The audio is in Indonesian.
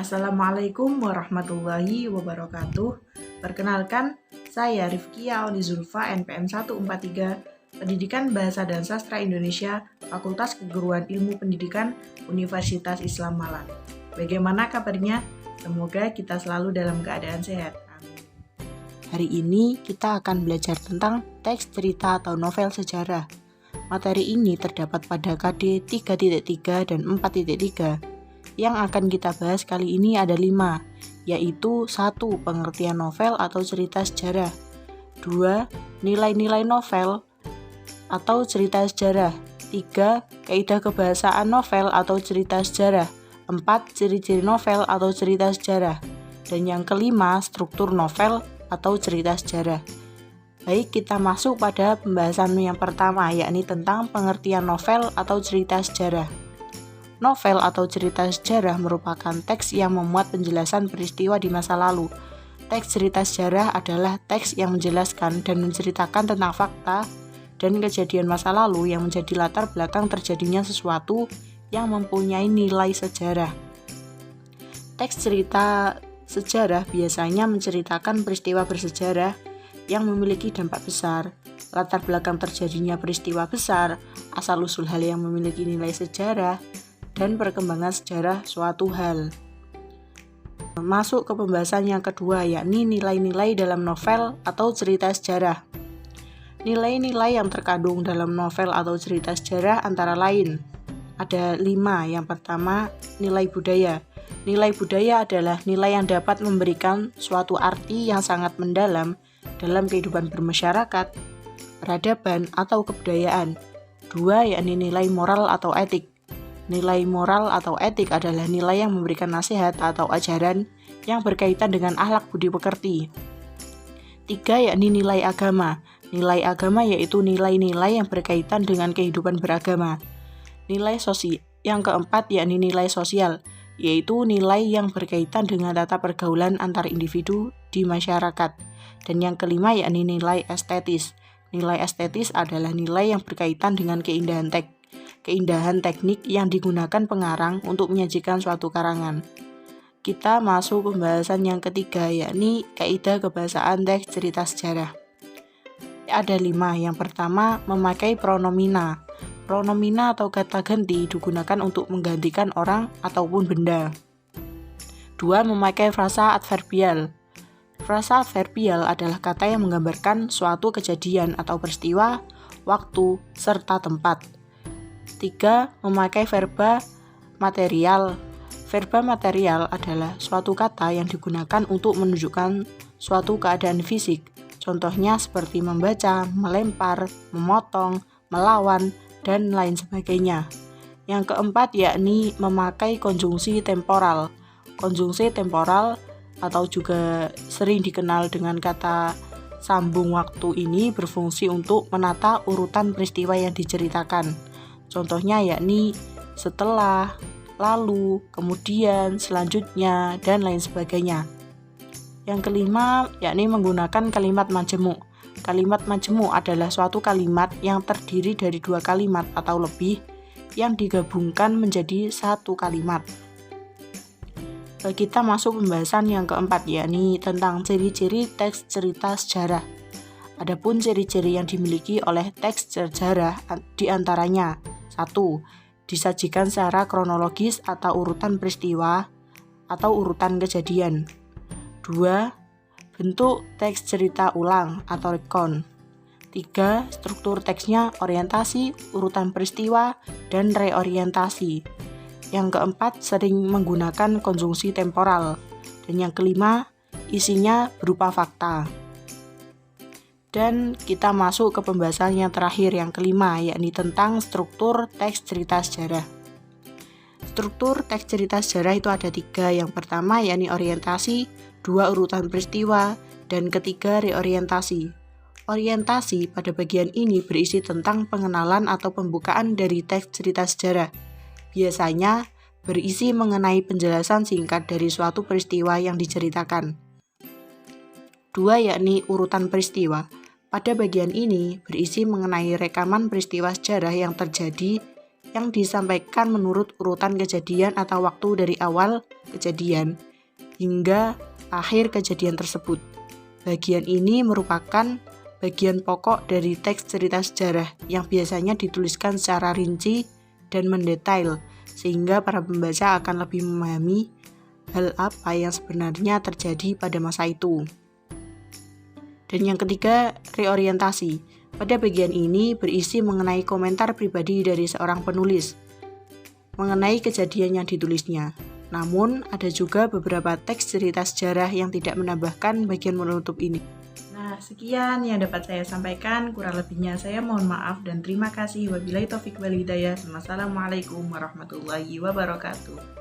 Assalamualaikum warahmatullahi wabarakatuh. Perkenalkan, saya Rifkia Auni Zulfa, NPM 143, Pendidikan Bahasa dan Sastra Indonesia, Fakultas Keguruan Ilmu Pendidikan, Universitas Islam Malang. Bagaimana kabarnya? Semoga kita selalu dalam keadaan sehat. Amin. Hari ini kita akan belajar tentang teks cerita atau novel sejarah. Materi ini terdapat pada KD 3.3 dan 4.3. Yang akan kita bahas kali ini ada 5, yaitu 1. Pengertian novel atau cerita sejarah, 2. Nilai-nilai novel atau cerita sejarah, 3. Kaidah kebahasaan novel atau cerita sejarah, 4. Ciri-ciri novel atau cerita sejarah, dan yang kelima, struktur novel atau cerita sejarah. Baik, kita masuk pada pembahasan yang pertama, yakni tentang pengertian novel atau cerita sejarah. Novel atau cerita sejarah merupakan teks yang memuat penjelasan peristiwa di masa lalu. Teks cerita sejarah adalah teks yang menjelaskan dan menceritakan tentang fakta dan kejadian masa lalu yang menjadi latar belakang terjadinya sesuatu yang mempunyai nilai sejarah. Teks cerita sejarah biasanya menceritakan peristiwa bersejarah yang memiliki dampak besar, latar belakang terjadinya peristiwa besar, asal-usul hal yang memiliki nilai sejarah, dan perkembangan sejarah suatu hal. Masuk ke pembahasan yang kedua, yakni nilai-nilai dalam novel atau cerita sejarah. Nilai-nilai yang terkandung dalam novel atau cerita sejarah antara lain ada 5. Yang pertama, nilai budaya. Nilai budaya adalah nilai yang dapat memberikan suatu arti yang sangat mendalam dalam kehidupan bermasyarakat, peradaban, atau kebudayaan. 2. Yakni nilai moral atau etik. Nilai moral atau etik adalah nilai yang memberikan nasihat atau ajaran yang berkaitan dengan akhlak budi pekerti. 3. Yakni nilai agama. Nilai agama yaitu nilai-nilai yang berkaitan dengan kehidupan beragama. Nilai sosial. Yang keempat yakni nilai sosial, yaitu nilai yang berkaitan dengan tata pergaulan antar individu di masyarakat. Dan yang kelima yakni nilai estetis. Nilai estetis adalah nilai yang berkaitan dengan keindahan teknik yang digunakan pengarang untuk menyajikan suatu karangan. Kita masuk pembahasan yang ketiga, yakni kaidah kebahasaan teks cerita sejarah. Ada 5. Yang pertama, memakai pronomina. Pronomina atau kata ganti digunakan untuk menggantikan orang ataupun benda. 2. Memakai frasa adverbial. Frasa adverbial adalah kata yang menggambarkan suatu kejadian atau peristiwa, waktu, serta tempat. 3. Memakai verba material. Verba material adalah suatu kata yang digunakan untuk menunjukkan suatu keadaan fisik. Contohnya seperti membaca, melempar, memotong, melawan, dan lain sebagainya. Yang keempat yakni memakai konjungsi temporal. Konjungsi temporal atau juga sering dikenal dengan kata sambung waktu ini berfungsi untuk menata urutan peristiwa yang diceritakan. Contohnya yakni setelah, lalu, kemudian, selanjutnya, dan lain sebagainya. Yang kelima yakni menggunakan kalimat majemuk. Kalimat majemuk adalah suatu kalimat yang terdiri dari 2 kalimat atau lebih yang digabungkan menjadi satu kalimat. Kita masuk pembahasan yang keempat, yakni tentang ciri-ciri teks cerita sejarah. Adapun ciri-ciri yang dimiliki oleh teks sejarah diantaranya 1. Disajikan secara kronologis atau urutan peristiwa atau urutan kejadian. 2. Bentuk teks cerita ulang atau recount. 3. Struktur teksnya orientasi, urutan peristiwa, dan reorientasi. Yang keempat, sering menggunakan konjungsi temporal. Dan yang kelima, isinya berupa fakta. Dan kita masuk ke pembahasan yang terakhir, yang kelima, yakni tentang struktur teks cerita sejarah. Struktur teks cerita sejarah itu ada 3. Yang pertama yakni orientasi, 2 urutan peristiwa, dan ketiga reorientasi. Orientasi pada bagian ini berisi tentang pengenalan atau pembukaan dari teks cerita sejarah. Biasanya berisi mengenai penjelasan singkat dari suatu peristiwa yang diceritakan. 2. Yakni urutan peristiwa. Pada bagian ini berisi mengenai rekaman peristiwa sejarah yang terjadi yang disampaikan menurut urutan kejadian atau waktu dari awal kejadian hingga akhir kejadian tersebut. Bagian ini merupakan bagian pokok dari teks cerita sejarah yang biasanya dituliskan secara rinci dan mendetail, sehingga para pembaca akan lebih memahami hal apa yang sebenarnya terjadi pada masa itu. Dan yang ketiga, reorientasi. Pada bagian ini berisi mengenai komentar pribadi dari seorang penulis mengenai kejadian yang ditulisnya. Namun, ada juga beberapa teks cerita sejarah yang tidak menambahkan bagian penutup ini. Nah, sekian yang dapat saya sampaikan. Kurang lebihnya saya mohon maaf dan terima kasih. Wabillahi taufiq wal hidayah. Wassalamualaikum warahmatullahi wabarakatuh.